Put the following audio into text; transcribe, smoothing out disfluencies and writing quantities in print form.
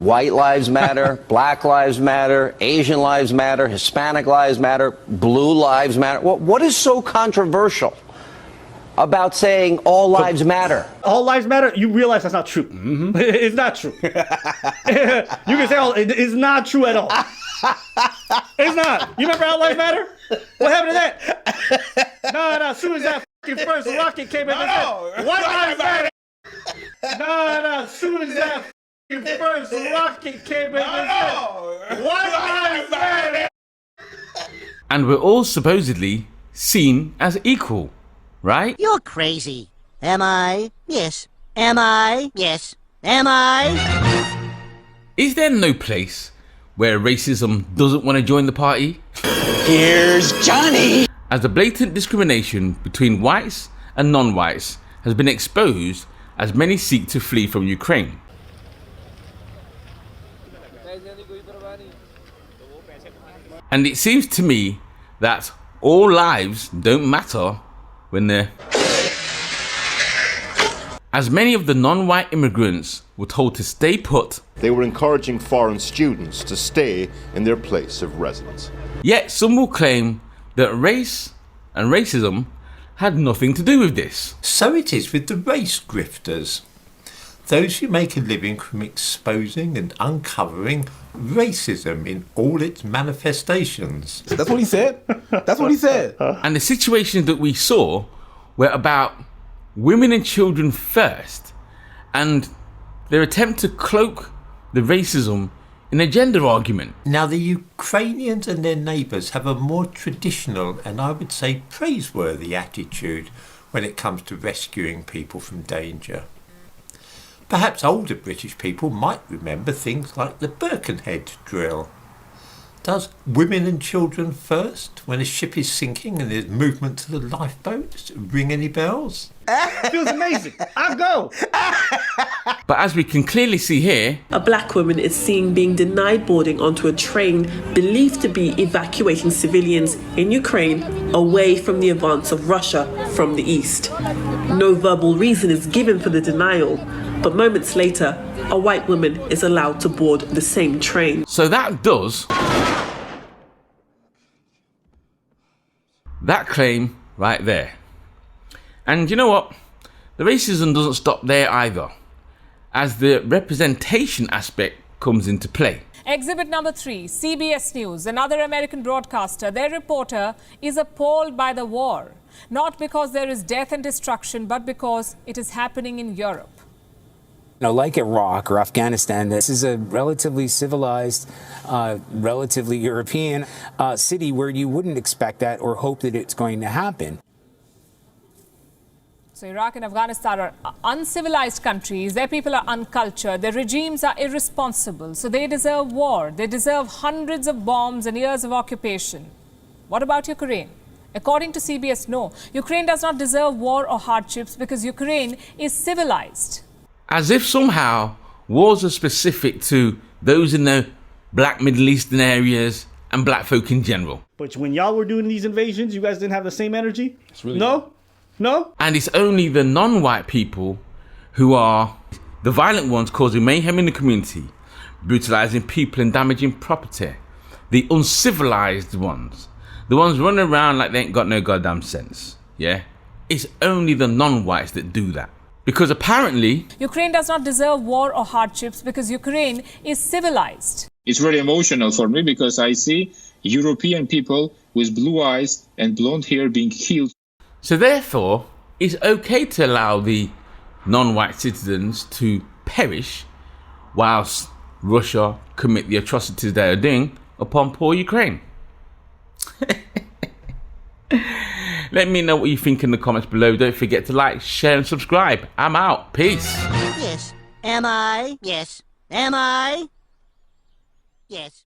White lives matter, black lives matter, Asian lives matter, Hispanic lives matter, blue lives matter. What is so controversial about saying all lives matter? All lives matter? You realize that's not true. Mm-hmm. It's not true. You can say it's not true at all. It's not. You remember All Lives Matter? What happened to that? No, as soon as that first rocket came in, White Lives Matter. No, as soon as that first rocket came in, White Lives Matter. And we're all supposedly seen as equal, right? You're crazy. Am I? Yes. Am I? Yes. Am I? Is there no place where racism doesn't want to join the party? Here's Johnny! As the blatant discrimination between whites and non-whites has been exposed as many seek to flee from Ukraine. And it seems to me that all lives don't matter when they're... As many of the non-white immigrants were told to stay put, they were encouraging foreign students to stay in their place of residence. Yet some will claim that race and racism had nothing to do with this. So it is with the race grifters. Those who make a living from exposing and uncovering racism in all its manifestations. That's what he said. That's what he said. And the situations that we saw were about women and children first, and their attempt to cloak the racism in a gender argument. Now, the Ukrainians and their neighbours have a more traditional and I would say praiseworthy attitude when it comes to rescuing people from danger. Perhaps older British people might remember things like the Birkenhead drill. Does women and children first, when a ship is sinking and there's movement to the lifeboats, ring any bells? Feels amazing. I'll go. But as we can clearly see here, a black woman is seen being denied boarding onto a train believed to be evacuating civilians in Ukraine away from the advance of Russia from the east. No verbal reason is given for the denial, but moments later, a white woman is allowed to board the same train. So that does that claim right there. And you know what? The racism doesn't stop there either, as the representation aspect comes into play. Exhibit number 3, CBS News, another American broadcaster. Their reporter is appalled by the war, not because there is death and destruction, but because it is happening in Europe. Like Iraq or Afghanistan, this is a relatively civilized, relatively European city where you wouldn't expect that or hope that it's going to happen. So Iraq and Afghanistan are uncivilized countries. Their people are uncultured. Their regimes are irresponsible. So they deserve war. They deserve hundreds of bombs and years of occupation. What about Ukraine? According to CBS, no. Ukraine does not deserve war or hardships because Ukraine is civilized. As if somehow wars are specific to those in the black Middle Eastern areas and black folk in general. But when y'all were doing these invasions, you guys didn't have the same energy? No? No? And it's only the non-white people who are the violent ones causing mayhem in the community, brutalizing people and damaging property. The uncivilized ones. The ones running around like they ain't got no goddamn sense. Yeah? It's only the non-whites that do that. Because apparently Ukraine does not deserve war or hardships because Ukraine is civilized. It's very emotional for me because I see European people with blue eyes and blonde hair being killed. So therefore, it's okay to allow the non-white citizens to perish whilst Russia commit the atrocities they are doing upon poor Ukraine. Let me know what you think in the comments below. Don't forget to like, share and subscribe. I'm out. Peace. Yes. Am I? Yes. Am I? Yes.